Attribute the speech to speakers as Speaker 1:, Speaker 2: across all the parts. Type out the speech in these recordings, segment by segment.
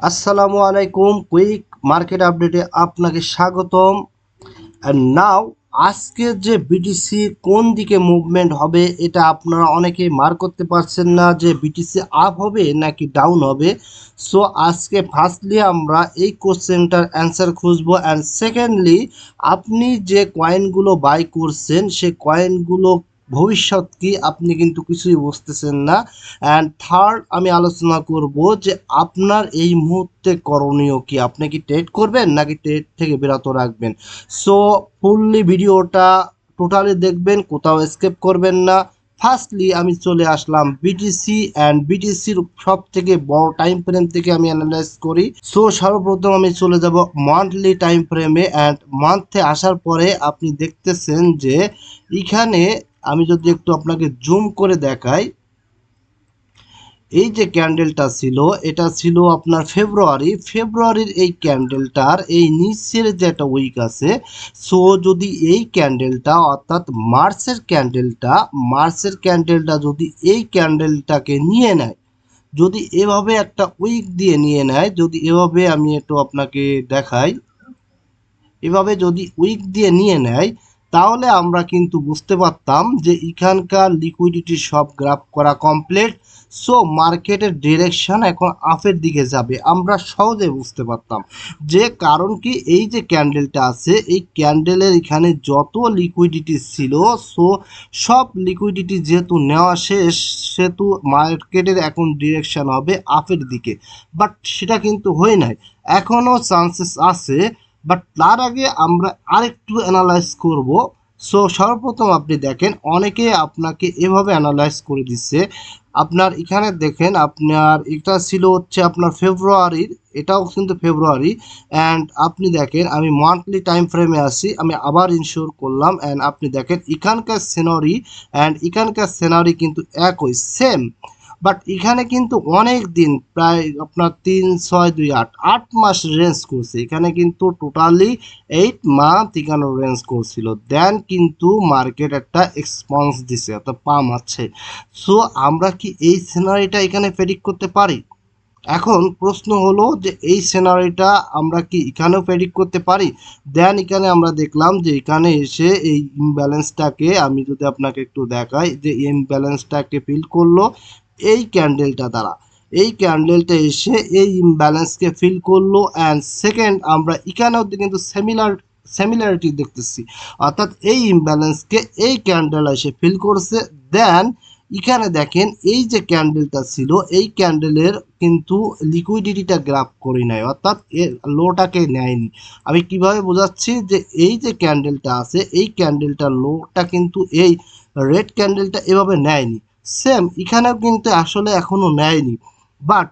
Speaker 1: আসসালামু আলাইকুম, quick market আপডেটে আপনাকে স্বাগতম। অ্যান্ড নাও আজকে যে বিটিসি কোন দিকে মুভমেন্ট হবে এটা আপনারা অনেকেই মার্ক করতে পারছেন না যে বিটিসি আপ হবে নাকি ডাউন হবে। সো আজকে ফার্স্টলি আমরা এই কোশ্চেনটার অ্যান্সার খুঁজবো, অ্যান্ড সেকেন্ডলি আপনি যে কয়েনগুলো বাই করছেন সে কয়েনগুলো ভবিষ্যৎ কি আপনি কিন্তু কিছুই বুঝতেছেন না। অ্যান্ড থার্ড আমি আলোচনা করব যে আপনার এই মুহূর্তে করণীয় কি, আপনি কি ট্রেড করবেন নাকি ট্রেড থেকে বিরত রাখবেন। সো ফুললি ভিডিওটা টোটালি দেখবেন, কোথাও স্কিপ করবেন না। ফার্স্টলি আমি চলে আসলাম বিটিসি, অ্যান্ড বিটিসির সব থেকে বড় টাইম ফ্রেম থেকে আমি অ্যানালাইজ করি। সো সর্বপ্রথম আমি চলে যাব মান্থলি টাইম ফ্রেমে, অ্যান্ড মান্থে আসার পরে আপনি দেখতেছেন যে এখানে আমি যদি একটু আপনাকে জুম করে দেখাই, এই যে ক্যান্ডেলটা ছিল এটা ছিল আপনার ফেব্রুয়ারির এই ক্যান্ডেলটার এই নিচের যে একটা উইক আছে। সো যদি এই ক্যান্ডেলটা অর্থাৎ মার্চের ক্যান্ডেলটা যদি এই ক্যান্ডেলটাকে নিয়ে নেয়, যদি এভাবে একটা উইক দিয়ে নিয়ে নেয়, যদি এভাবে আমি একটু আপনাকে দেখাই, এভাবে যদি উইক দিয়ে নিয়ে নেয় তাহলে আমরা কিন্তু বুঝতে পারতাম যে এখানকার লিকুইডিটি সব গ্রাফ করা কমপ্লিট। সো মার্কেটের ডিরেকশন এখন আপের দিকে যাবে, আমরা সহজে বুঝতে পারতাম। যে কারণ কি, এই যে ক্যান্ডেলটা আছে এই ক্যান্ডেলের এখানে যত লিকুইডিটি ছিল, সো সব লিকুইডিটি যেহেতু নেওয়া শেষ সেহেতু মার্কেটের এখন ডিরেকশন হবে আপের দিকে। বাট সেটা কিন্তু হয় নাই, এখনও চান্সেস আছে। বাট তার আগে আমরা আরেকটু অ্যানালাইজ করব। সো সর্বপ্রথম আপনি দেখেন অনেকে আপনাকে এভাবে অ্যানালাইজ করে দিচ্ছে। আপনার এখানে দেখেন, আপনার এটা ছিল হচ্ছে আপনার ফেব্রুয়ারির, এটাও কিন্তু ফেব্রুয়ারি। অ্যান্ড আপনি দেখেন আমি মান্থলি টাইম ফ্রেমে আসি, আমি আবার ইনশিওর করলাম, অ্যান্ড আপনি দেখেন এখানকার সিনারি অ্যান্ড এখানকার সিনারি কিন্তু একই সেম। বাট এখানে কিন্তু অনেক দিন, প্রায় আপনার 3 6 2 8 8 মাস রেঞ্জ করছে, এখানে কিন্তু টোটালি 8 মান্থ এখানে রেঞ্জ করছিল, দেন কিন্তু মার্কেট একটা এক্সপন্স দিছে অর্থাৎ পাম আছে। সো আমরা কি এই সিনারিটা এখানে প্রেডিক্ট করতে পারি? এখন প্রশ্ন হলো যে এই সিনারিটা আমরা কি এখানেও প্রেডিক্ট করতে পারি? দেন এখানে আমরা দেখলাম যে এখানে এসে এই ইমব্যালেন্সটাকে আমি যদি আপনাকে একটু দেখাই, যে ইমব্যালেন্সটাকে ফিল করলো এই ক্যান্ডেলটা দ্বারা, এই ক্যান্ডেলটা এসে এই ইমব্যালেন্সকে ফিল করলো। অ্যান্ড সেকেন্ড আমরা এখানেও কিন্তু সিমিলারিটি দেখতেছি, অর্থাৎ এই ইমব্যালেন্সকে এই ক্যান্ডেল এসে ফিল করছে। দেন এখানে দেখেন এই যে ক্যান্ডেলটা ছিল এই ক্যান্ডেলের কিন্তু লিকুইডিটিটা গ্রাফ করি নাই, অর্থাৎ এর লোটাকে নেয়নি। আমি কিভাবে বোঝাচ্ছি, যে এই যে ক্যান্ডেলটা আছে এই ক্যান্ডেলটা লোটা কিন্তু এই রেড ক্যান্ডেলটা এভাবে নেয়নি, সেম এখানেও কিন্তু আসলে এখনো নেয়নি। বাট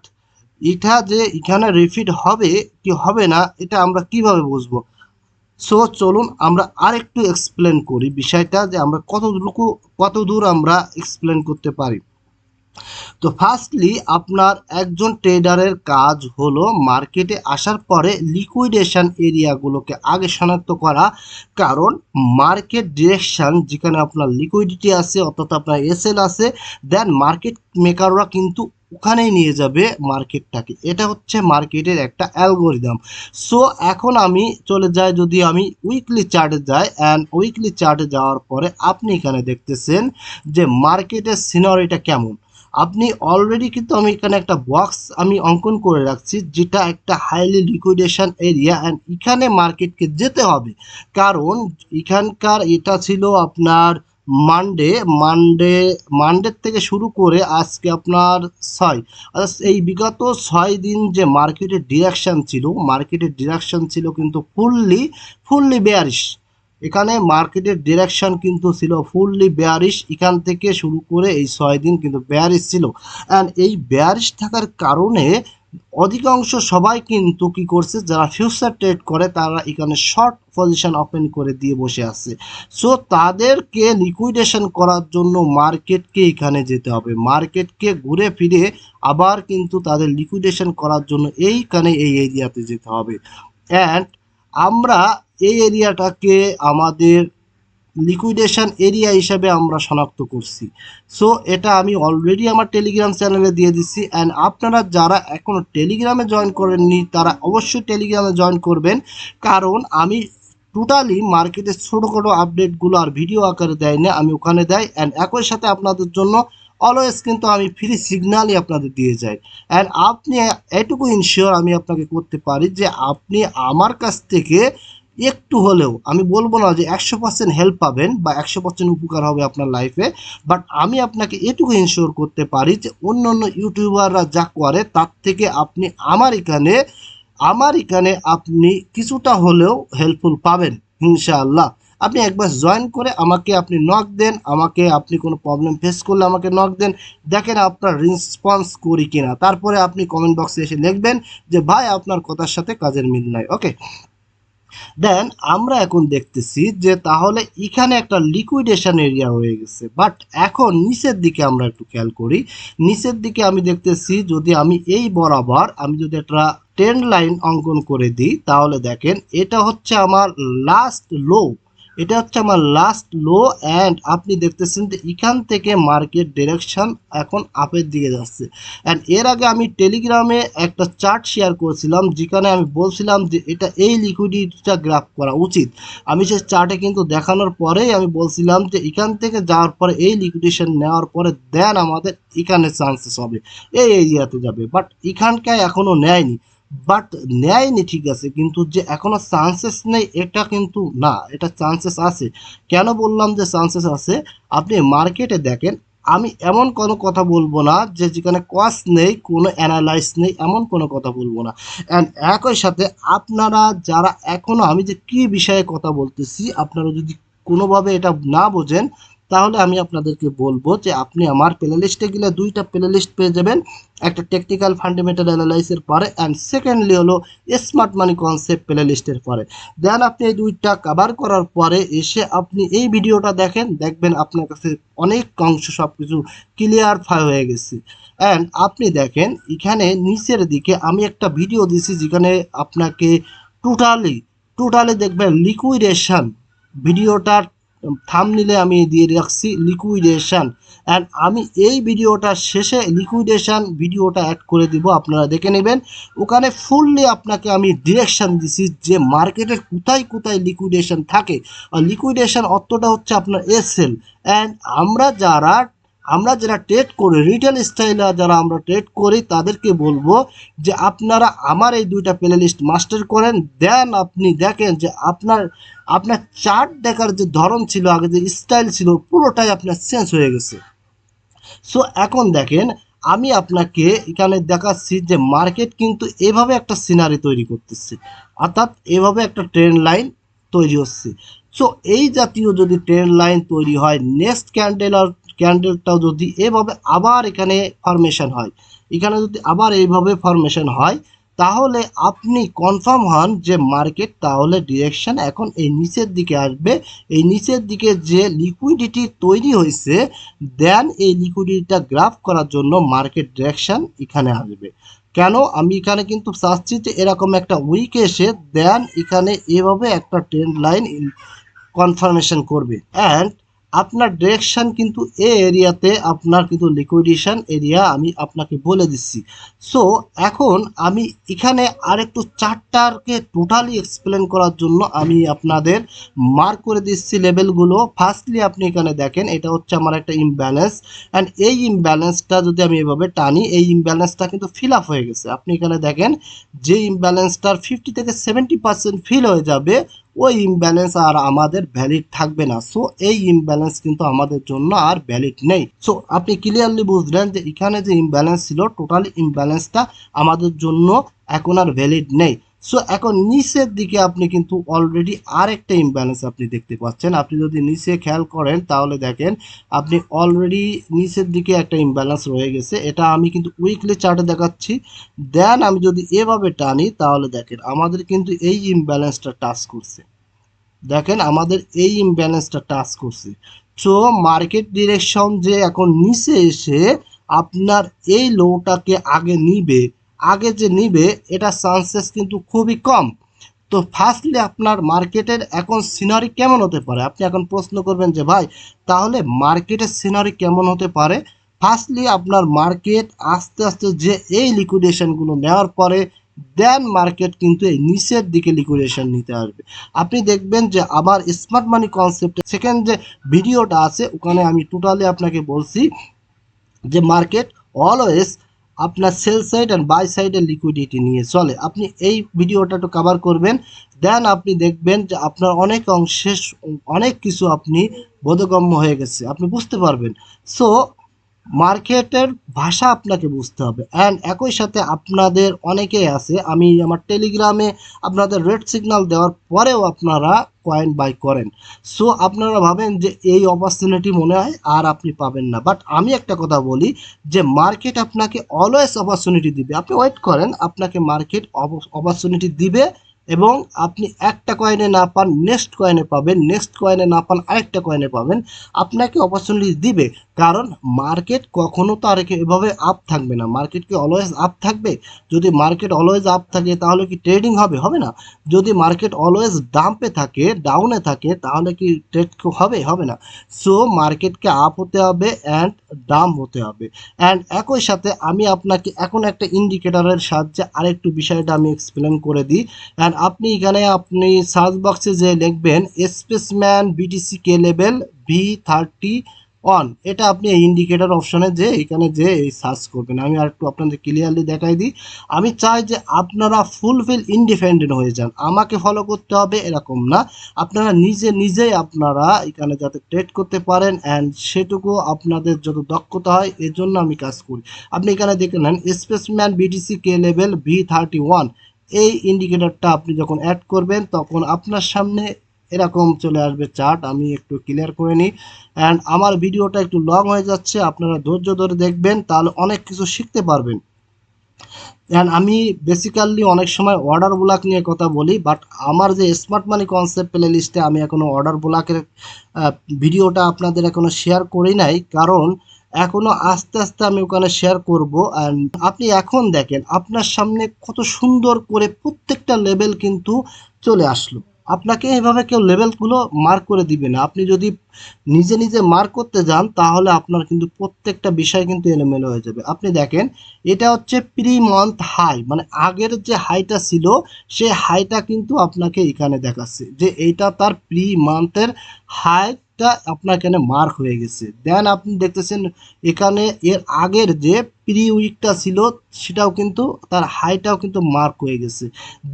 Speaker 1: এটা যে এখানে রিপিট হবে কি হবে না এটা আমরা কিভাবে বুঝবো? সো চলুন আমরা আরেকটু এক্সপ্লেন করি বিষয়টা, যে আমরা কতদূর আমরা এক্সপ্লেন করতে পারি। তো ফার্স্টলি আপনার একজন ট্রেডারের কাজ হলো মার্কেটে আসার পরে লিকুইডেশন এরিয়াগুলোকে আগে শনাক্ত করা। কারণ মার্কেট ডিরেকশন যেখানে আপনার লিকুইডিটি আছে অর্থাৎ আপনার এসএল আছে, দেন মার্কেট মেকাররা কিন্তু ওখানেই নিয়ে যাবে মার্কেটটাকে, এটা হচ্ছে মার্কেটের একটা অ্যালগোরিদম। সো এখন আমি চলে যাই, যদি আমি উইকলি চার্টে যাই, অ্যান্ড উইকলি চার্টে যাওয়ার পরে আপনি এখানে দেখতেছেন যে মার্কেটের সিনারিটা কেমন। আপনি অলরেডি কিন্তু আমি এখানে একটা বক্স আমি অঙ্কন করে রাখছি যেটা একটা হাইলি লিকুইডেশন এরিয়া, অ্যান্ড এখানে মার্কেটকে যেতে হবে। কারণ এখানকার এটা ছিল আপনার মানডে মানডে মানডের থেকে শুরু করে আজকে আপনার 6, অর্থাৎ এই বিগত 6 দিন যে মার্কেটের ডিরেকশন ছিল কিন্তু ফুললি বেয়ারিশ। এখানে মার্কেটের ডিরেকশন কিন্তু ছিল ফুললি বেয়ারিশ, এখান থেকে শুরু করে এই 6 দিন কিন্তু বেয়ারিশ ছিল। অ্যান্ড এই বেয়ারিশ থাকার কারণে অধিকাংশ সবাই কিন্তু কি করছে, যারা ফিউচার ট্রেড করে তারা এখানে শর্ট পজিশন ওপেন করে দিয়ে বসে আছে। সো তাদেরকে লিকুইডেশন করার জন্য মার্কেটকে এখানে যেতে হবে, মার্কেটকে ঘুরে ফিরে আবার কিন্তু তাদের লিকুইডেশন করার জন্য এইখানে এই এরিয়াতে যেতে হবে। অ্যান্ড আমরা এই এরিয়াটাকে আমাদের লিকুইডেশন এরিয়া হিসাবে আমরা শনাক্ত করছি। সো এটা আমি অলরেডি আমার টেলিগ্রাম চ্যানেলে দিয়ে দিচ্ছি। অ্যান্ড আপনারা যারা এখনও টেলিগ্রামে জয়েন করেননি তারা অবশ্যই টেলিগ্রামে জয়েন করবেন, কারণ আমি টোটালি মার্কেটের ছোটোখাটো আপডেটগুলো আর ভিডিও আকারে দেয় না, আমি ওখানে দেয়। অ্যান্ড একই সাথে আপনাদের জন্য অলওয়েজ কিন্তু আমি ফ্রি সিগন্যালই আপনাদের দিয়ে যাই। অ্যান্ড আপনি এটুকু ইনশিওর আমি আপনাকে করতে পারি যে আপনি আমার কাছ থেকে একটু হলেও, আমি বলবো না যে 100% হেল্প পাবেন বা 100% উপকার হবে আপনার লাইফে, বাট আমি আপনাকে এটুকু ইনশিওর করতে পারি যে অন্য অন্য ইউটিউবাররা যা করে তার থেকে আপনি আমার এখানে আপনি কিছুটা হলেও হেল্পফুল পাবেন ইনশাআল্লাহ। আপনি একবার জয়েন করে আমাকে আপনি নক দেন, আমাকে আপনি কোনো প্রবলেম ফেস করলে আমাকে নক দেন, দেখেন আপনার রেসপন্স করি কিনা, তারপরে আপনি কমেন্ট বক্সে এসে লিখবেন যে ভাই আপনার কথার সাথে কাজের মিল নাই। ওকে, দেন আমরা এখন দেখতেছি যে তাহলে এখানে একটা লিকুইডেশন এরিয়া হয়ে গেছে, বাট এখন নিচের দিকে আমরা একটু খেয়াল করি। নিচের দিকে আমি দেখতেছি যদি আমি এই বরাবর আমি যদি একটা ট্রেন্ড লাইন অঙ্কন করে দিই তাহলে দেখেন এটা হচ্ছে আমার লাস্ট লো, এটা হচ্ছে আমার লাস্ট লো। অ্যান্ড আপনি দেখতেছেন যে এখান থেকে মার্কেট ডিরেকশন এখন আপের দিকে যাচ্ছে। অ্যান্ড এর আগে আমি টেলিগ্রামে একটা চার্ট শেয়ার করেছিলাম যেখানে আমি বলছিলাম যে এটা এই লিকুইডিটিটা গ্রাফ করা উচিত। আমি সেই চার্টে কিন্তু দেখানোর পরেই আমি বলছিলাম যে এখান থেকে যাওয়ার পরে এই লিকুইডেশন নেওয়ার পরে দেন আমাদের এখানে চান্সেস হবে, এই এরিয়াতে যাবে। বাট এখানকায় এখনও নেয়নি, বাট নেয়নি ঠিক আছে, কিন্তু যে এখনো চান্সেস নেই এটা কিন্তু না, এটা চান্সেস আছে। কেন বললাম যে চান্সেস আছে? আপনি মার্কেটে দেখেন, আমি এমন কোনো কথা বলবো না যে যেখানে কস্ট নেই, কোনো অ্যানালাইস নেই, এমন কোনো কথা বলবো না। অ্যান্ড একই সাথে আপনারা যারা এখনো আমি যে কী বিষয়ে কথা বলতেছি আপনারা যদি কোনোভাবে এটা না বোঝেন তাহলে আমি আপনাদেরকে বলবো যে আপনি আমার প্লে লিস্টে গেলে দুইটা প্লে লিস্ট পেয়ে যাবেন, একটা টেকনিক্যাল ফান্ডামেন্টাল অ্যানালাইসের পরে অ্যান্ড সেকেন্ডলি হলো স্মার্ট মানি কনসেপ্ট প্লে লিস্টের পরে। দেন আপনি এই দুইটা কভার করার পরে এসে আপনি এই ভিডিওটা দেখেন, দেখবেন আপনার কাছে অনেক অংশ সব কিছু ক্লিয়ার হয়ে গেছে। অ্যান্ড আপনি দেখেন এখানে নিচের দিকে আমি একটা ভিডিও দিছি যেখানে আপনাকে টোটালি টোটালি দেখবেন লিকুইডেশন, ভিডিওটার থাম্বনেইলে আমি দিয়ে রাখছি লিকুইডেশন। অ্যান্ড আমি এই ভিডিওটার শেষে লিকুইডেশন ভিডিওটা অ্যাড করে দিব, আপনারা দেখে নেবেন। ওখানে ফুললি আপনাকে আমি ডিরেকশন দিছি যে মার্কেটের কোথায় কোথায় লিকুইডেশন থাকে। আর লিকুইডেশন অর্থটা হচ্ছে আপনার এসএল। অ্যান্ড আমরা যারা ট্রেড করি রিটেল স্টাইলে, যারা আমরা ট্রেড করি তাদেরকে বলবো যে আপনারা আমার এই দুইটা প্লে লিস্ট মাস্টার করেন। দেন আপনি দেখেন যে আপনার চার্ট দেখার যে ধরন ছিল, আগে যে স্টাইল ছিল, পুরোটাই আপনার চেঞ্জ হয়ে গেছে। সো এখন দেখেন আমি আপনাকে এখানে দেখাচ্ছি যে মার্কেট কিন্তু এভাবে একটা সিনারি তৈরি করতেছে, অর্থাৎ এভাবে একটা ট্রেন্ড লাইন তৈরি হচ্ছে। সো এই জাতীয় যদি ট্রেন্ড লাইন তৈরি হয়, নেক্সট ক্যান্ডেলটাও যদি এভাবে আবার এখানে ফরমেশন হয়, এখানে যদি আবার এইভাবে ফরমেশন হয়, তাহলে আপনি কনফার্ম হন যে মার্কেট তাহলে ডিরেকশন এখন এই নিচের দিকে আসবে। এই নিচের দিকে যে লিকুইডিটি তৈরি হয়েছে, দেন এই লিকুইডিটিটা গ্রাফ করার জন্য মার্কেট ডিরেকশন এখানে আসবে। কেন আমি এখানে কিন্তু চাচ্ছি যে এরকম একটা উইক এসে দেন এখানে এভাবে একটা ট্রেন্ড লাইন কনফার্মেশন করবে। অ্যান্ড আপনার ডিরেকশন কিন্তু এই এরিয়াতে আপনার কিন্তু লিকুইডেশন এরিয়া আমি আপনাকে বলে দিচ্ছি। সো এখন আমি এখানে আরেকটু চার্টটাকে টোটালি এক্সপ্লেন করার জন্য আমি আপনাদের মার্ক করে দিচ্ছি লেভেলগুলো। ফার্স্টলি আপনি এখানে দেখেন এটা হচ্ছে আমার একটা ইমব্যালেন্স। অ্যান্ড এই ইমব্যালেন্সটা যদি আমি এভাবে টানি, এই ইমব্যালেন্সটা কিন্তু ফিল আপ হয়ে গেছে। আপনি এখানে দেখেন যে ইমব্যালেন্সটার 50 থেকে 70% ফিল হয়ে যাবে, ওই ইমব্যালেন্স আর আমাদের ভ্যালিড থাকবে না। সো এই ইমব্যালেন্স কিন্তু আমাদের জন্য আর ভ্যালিড নেই। সো আপনি ক্লিয়ারলি বুঝলেন যে এখানে যে ইমব্যালেন্স ছিল টোটালি ইমব্যালেন্সটা আমাদের জন্য এখন আর ভ্যালিড নেই। সো এখন নিচের দিকে আপনি কিন্তু অলরেডি আরেকটা ইমব্যালেন্স আপনি দেখতে পাচ্ছেন। আপনি যদি নিচে খেয়াল করেন তাহলে দেখেন আপনি অলরেডি নিচের দিকে একটা ইমব্যালেন্স রয়ে গেছে। এটা আমি কিন্তু উইকলি চার্টে দেখাচ্ছি। দেন আমি যদি এভাবে টানি তাহলে দেখেন আমাদের কিন্তু এই ইমব্যালেন্সটা টাচ করছে, দেখেন আমাদের এই ইমব্যালেন্সটা টাচ করছে। সো মার্কেট ডিরেকশন যে এখন নিচে এসে আপনার এই লোটাকে আগে নিবে, আগে যে নিবে এটা চান্সেস কিন্তু খুবই কম। তো ফার্স্টলি আপনার মার্কেটের এখন সিনারি কেমন হতে পারে, আপনি এখন প্রশ্ন করবেন যে ভাই তাহলে মার্কেটের সিনারি কেমন হতে পারে। ফার্স্টলি আপনার মার্কেট আস্তে আস্তে যে এই লিকুইডেশনগুলো নেওয়ার পরে দেন মার্কেট কিন্তু এই নিচের দিকে লিকুইডেশন নিতে আসবে। আপনি দেখবেন যে আবার স্মার্ট মানি কনসেপ্ট সেকেন্ড যে ভিডিওটা আছে ওখানে আমি টোটালি আপনাকে বলছি যে মার্কেট অলওয়েজ আপনার সেল সাইড অ্যান্ড বাই সাইডের লিকুইডিটি নিয়ে চলে। আপনি এই ভিডিওটা একটু কভার করবেন, দেন আপনি দেখবেন যে আপনার অনেক অংশে অনেক কিছু আপনি বোধগম্য হয়ে গেছে, আপনি বুঝতে পারবেন। সো মার্কেটের ভাষা আপনাকে বুঝতে হবে। অ্যান্ড একই সাথে আপনাদের অনেকেই আছে, আমি আমার টেলিগ্রামে আপনাদের রেড সিগন্যাল দেওয়ার পরেও আপনারা কয়েন বাই করেন। সো আপনারা ভাবেন যে এই অপরচুনিটি মনে হয় আর আপনি পাবেন না, বাট আমি একটা কথা বলি যে মার্কেট আপনাকে অলওয়েজ অপরচুনিটি দিবে। আপনি ওয়েট করেন, আপনাকে মার্কেট অপরচুনিটি দিবে এবং আপনি একটা কয়েনে না পান নেক্সট কয়েনে পাবেন, নেক্সট কয়েনে না পান আরেকটা কয়েনে পাবেন, আপনাকে অপরচুনিটি দিবে। কারণ মার্কেট কখনো তো আর এভাবে আপ থাকবে না, মার্কেট কি অলওয়েজ আপ থাকবে? যদি মার্কেট অলওয়েজ আপ থাকে তাহলে কি ট্রেডিং হবে? হবে না। যদি মার্কেট অলওয়েজ ডাম্পে থাকে, ডাউনে থাকে, তাহলে কি ট্রেড হবে? হবে না। সো মার্কেটকে আপ হতে হবে অ্যান্ড ডাম্প হতে হবে। অ্যান্ড একই সাথে আমি আপনাকে এখন একটা ইন্ডিকেটরের সাহায্যে আরেকটু বিষয়টা আমি এক্সপ্লেন করে দিই। অ্যান্ড আপনি এখানে আপনি সার্চ বক্সে যে লিখবেন স্পেসম্যান বিটিসি কে লেভেল V31, এটা আপনি এই ইন্ডিকেটর অপশনে যে এখানে যে এই সার্চ করবেন। আমি আর একটু আপনাদের ক্লিয়ারলি দেখাই দিই। আমি চাই যে আপনারা ফুলফিল ইন্ডিপেন্ডেন্ট হয়ে যান, আমাকে ফলো করতে হবে এরকম না, আপনারা নিজেই আপনারা এখানে যাতে ট্রেড করতে পারেন অ্যান্ড সেটুকু আপনাদের যত দক্ষতা হয় এজন্য আমি কাজ করি। আপনি এখানে দেখে নেন স্পেসম্যান বিটিসি কে লেভেল V31, এই ইন্ডিকেটরটা আপনি যখন অ্যাড করবেন তখন আপনার সামনে এরকম চলে আসবে চার্ট। আমি একটু ক্লিয়ার করে নিই। অ্যান্ড আমার ভিডিওটা একটু লং হয়ে যাচ্ছে, আপনারা ধৈর্য ধরে দেখবেন, তাহলে অনেক কিছু শিখতে পারবেন। অ্যান্ড আমি বেসিক্যালি অনেক সময় অর্ডার ব্লক নিয়ে কথা বলি, বাট আমার যে স্মার্ট মানি কনসেপ্ট প্লে লিস্টে আমি এখনও অর্ডার ব্লকের ভিডিওটা আপনাদের এখনও শেয়ার করি নাই, কারণ এখনও আস্তে আস্তে আমি ওখানে শেয়ার করব। অ্যান্ড আপনি এখন দেখেন আপনার সামনে কত সুন্দর করে প্রত্যেকটা লেভেল কিন্তু চলে আসলো। আপনাকে এভাবে কেউ লেভেলগুলো মার্ক করে দিবে না, আপনি যদি নিজে মার্ক করতে যান তাহলে আপনার কিন্তু প্রত্যেকটা বিষয় কিন্তু এলোমেলো হয়ে যাবে। আপনি দেখেন এটা হচ্ছে প্রি মান্থ হাই, মানে আগের যে হাইটা ছিল সেই হাইটা কিন্তু আপনাকে এখানে দেখাচ্ছে যে এইটা তার প্রি মান্থের হাইটা আপনার এখানে মার্ক হয়ে গেছে। দেন আপনি দেখতেছেন এখানে এর আগের যে প্রি উইকটা ছিল সেটাও কিন্তু তার হাইটাও কিন্তু মার্ক হয়ে গেছে।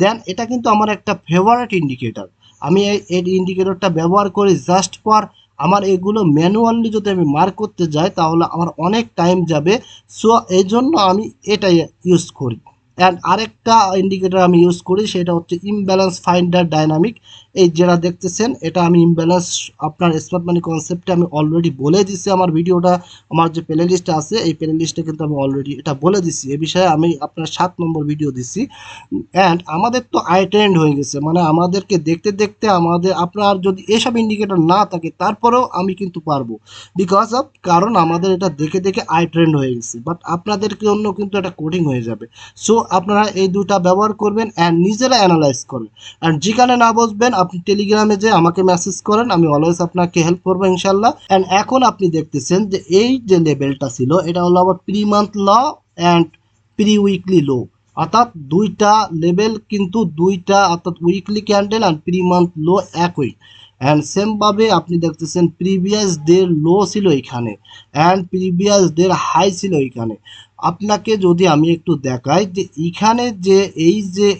Speaker 1: দেন এটা কিন্তু আমার একটা ফেভারিট ইন্ডিকেটর, আমি এই ইন্ডিকেটরটা ব্যবহার করি জাস্ট ফর আমার এগুলো ম্যানুয়ালি যদি আমি মার্ক করতে যাই তাহলে আমার অনেক টাইম যাবে। সো এই জন্য আমি এটাই ইউজ করি। অ্যান্ড আরেকটা ইন্ডিকেটর আমি ইউজ করি সেটা হচ্ছে ইমব্যালেন্স ফাইন্ডার ডাইনামিক। এই যেটা দেখতেছেন এটা আমি ইমব্যালেন্স আপনার স্মার্ট মানি কনসেপ্টে আমি অলরেডি বলে দিছি। আমার ভিডিওটা আমার যে প্লে লিস্টে আছে এই প্লে লিস্টে কিন্তু আমি অলরেডি এটা বলে দিছি, এ বিষয়ে আমি আপনার 7 নম্বর ভিডিও দিছি। অ্যান্ড আমাদের তো আই ট্রেন্ড হয়ে গেছে, মানে আমাদেরকে দেখতে দেখতে আমাদের আপনার যদি এসব ইন্ডিকেটর না থাকে তারপরেও আমি কিন্তু পারবো, বিকজ অফ কারণ আমাদের এটা দেখে দেখে আই ট্রেন্ড হয়ে গেছে, বাট আপনাদের জন্য কিন্তু এটা কোডিং হয়ে যাবে। সো আপনারা এই দুটা ব্যবহার করবেন অ্যান্ড নিজেরা অ্যানালাইজ করবেন। অ্যান্ড যেখানে না বসবেন আপনি টেলিগ্রামে যে আমাকে মেসেজ করেন, আমি অলওয়েজ আপনাকে হেল্প করবো ইনশাল্লাহ। অ্যান্ড এখন আপনি দেখতেছেন যে এই যে লেভেলটা ছিল এটা হলো আবার pre month low and pre weekly low, অর্থাৎ দুইটা লেভেল কিন্তু দুইটা, অর্থাৎ weekly candle and pre month low একই। অ্যান্ড সেমভাবে আপনি দেখতেছেন প্রিভিয়াস ডে লো ছিল এখানে অ্যান্ড প্রিভিয়াস ডে হাই ছিল এখানে। আপনাকে যদি আমি একটু দেখাই যে এখানে যে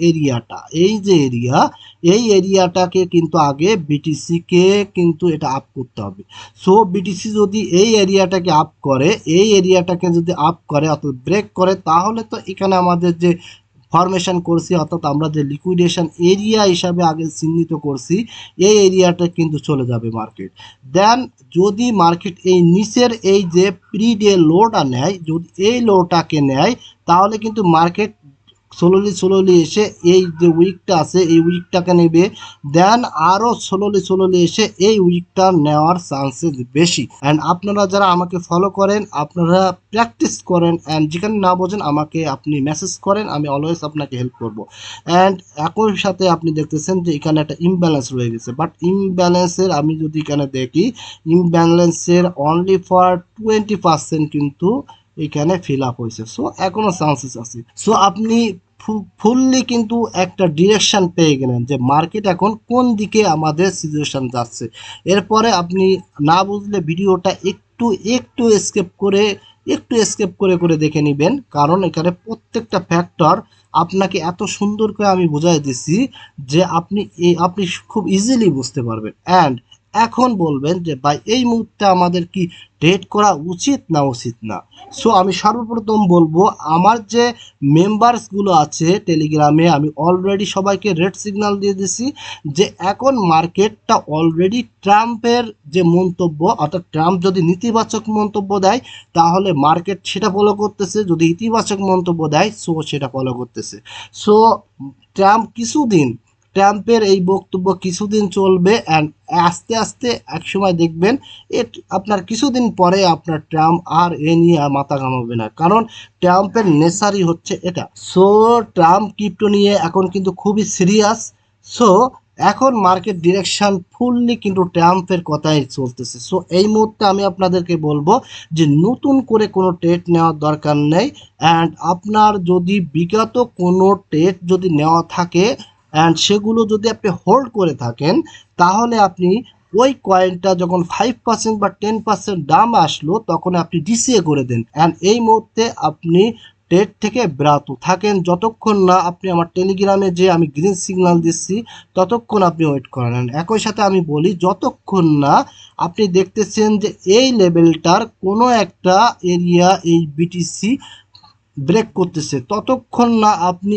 Speaker 1: এরিয়াটা এই এরিয়াটাকে কিন্তু আগে বিটিসিকে কিন্তু এটা আপ করতে হবে। সো বিটিসি যদি এই এরিয়াটাকে আপ করে, এই এরিয়াটাকে যদি আপ করে অর্থাৎ ব্রেক করে, তাহলে তো এখানে আমাদের যে ফরমেশন করছি অর্থাৎ আমরা যে লিকুইডেশন এরিয়া হিসাবে আগে চিহ্নিত করছি এই এরিয়াটা কিন্তু চলে যাবে মার্কেট। দেন যদি মার্কেট এই নিচের এই যে প্রি ডে লোটা নেয়, যদি এই লোটাকে নেয় তাহলে কিন্তু মার্কেট স্লোলি এসে এই যে উইকটা আছে এই উইকটাকে নেবে, দেন আরও স্লোলি এসে এই উইকটা নেওয়ার চান্সেস বেশি। অ্যান্ড আপনারা যারা আমাকে ফলো করেন আপনারা প্র্যাকটিস করেন, অ্যান্ড যেখানে না বোঝেন আমাকে আপনি মেসেজ করেন, আমি অলওয়েজ আপনাকে হেল্প করব। অ্যান্ড একই সাথে আপনি দেখতেছেন যে এখানে একটা ইমব্যালেন্স রয়ে গেছে, বাট ইমব্যালেন্সের আমি যদি এখানে দেখি ইমব্যালেন্সের অনলি ফর 20% কিন্তু এখানে ফিল আপ হয়েছে। সো এখনো চান্সেস আছে। সো আপনি ফুললি কিন্তু একটা ডিরেকশন পেয়ে গেলেন যে মার্কেট এখন কোন দিকে আমাদের সিচুয়েশন যাচ্ছে। এরপরে আপনি না বুঝলে ভিডিওটা একটু একটু স্কেপ করে দেখে নেবেন, কারণ এখানে প্রত্যেকটা ফ্যাক্টর আপনাকে এত সুন্দর করে আমি বুঝাই দিছি যে আপনি খুব ইজিলি বুঝতে পারবেন। অ্যান্ড এখন বলবেন যে ভাই এই মুহূর্তে আমাদের কি ট্রেড করা উচিত না। সো আমি সর্বপ্রথম বলবো আমার যে মেম্বার্সগুলো আছে টেলিগ্রামে, আমি অলরেডি সবাইকে রেড সিগন্যাল দিয়ে দিছি যে এখন মার্কেটটা অলরেডি ট্রাম্পের যে মন্তব্য, অর্থাৎ ট্রাম্প যদি নেতিবাচক মন্তব্য দেয় তাহলে মার্কেট সেটা ফলো করতেছে, যদি ইতিবাচক মন্তব্য দেয় সো সেটা ফলো করতেছে। সো ট্রাম্পের এই বক্তব্য কিছুদিন চলবে, অ্যান্ড আস্তে আস্তে একসময় দেখবেন আপনার কিছুদিন পরে আপনার ট্রাম্প আর এ নিয়ে মাথা ঘামাবে না, কারণ ট্রাম্পের নেশারই হচ্ছে এটা। সো ট্রাম্প ক্রিপ্টো নিয়ে এখন কিন্তু খুবই সিরিয়াস। সো এখন মার্কেট ডিরেকশন ফুললি কিন্তু ট্রাম্পের কথাই চলতেছে। সো এই মুহূর্তে আমি আপনাদেরকে বলবো যে নতুন করে কোনো ট্রেড নেওয়ার দরকার নেই। অ্যান্ড আপনার যদি বিগত কোনো ট্রেড যদি নেওয়া থাকে অ্যান্ড সেগুলো যদি আপনি হোল্ড করে থাকেন তাহলে আপনি ওই কয়েনটা যখন 5% বা 10% দাম আসলো তখন আপনি ডিসিএ করে দেন। অ্যান্ড এই মুহূর্তে আপনি ট্রেড থেকে বিরত থাকেন যতক্ষণ না আপনি আমার টেলিগ্রামে যে আমি গ্রিন সিগন্যাল দিচ্ছি ততক্ষণ আপনি ওয়েট করেন। একই সাথে আমি বলি যতক্ষণ না আপনি দেখতেছেন যে এই লেভেলটার কোনো একটা এরিয়া এই বিটিসি ব্রেক করতেছে ততক্ষণ না আপনি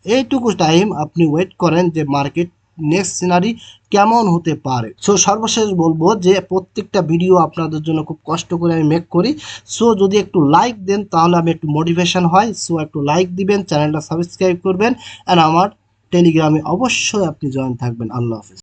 Speaker 1: এইটুকু টাইম আপনি ওয়েট করেন যে মার্কেট নেক্সট সিনারি কেমন হতে পারে। সো সর্বশেষ বলবো যে প্রত্যেকটা ভিডিও আপনাদের জন্য খুব কষ্ট করে আমি মেক করি। সো যদি একটু লাইক দেন তাহলে আমি একটু মোটিভেশন হয়। সো একটু লাইক দিবেন, চ্যানেলটা সাবস্ক্রাইব করবেন, অ্যান্ড আমার টেলিগ্রামে অবশ্যই আপনি জয়েন থাকবেন। আল্লাহ হাফেজ।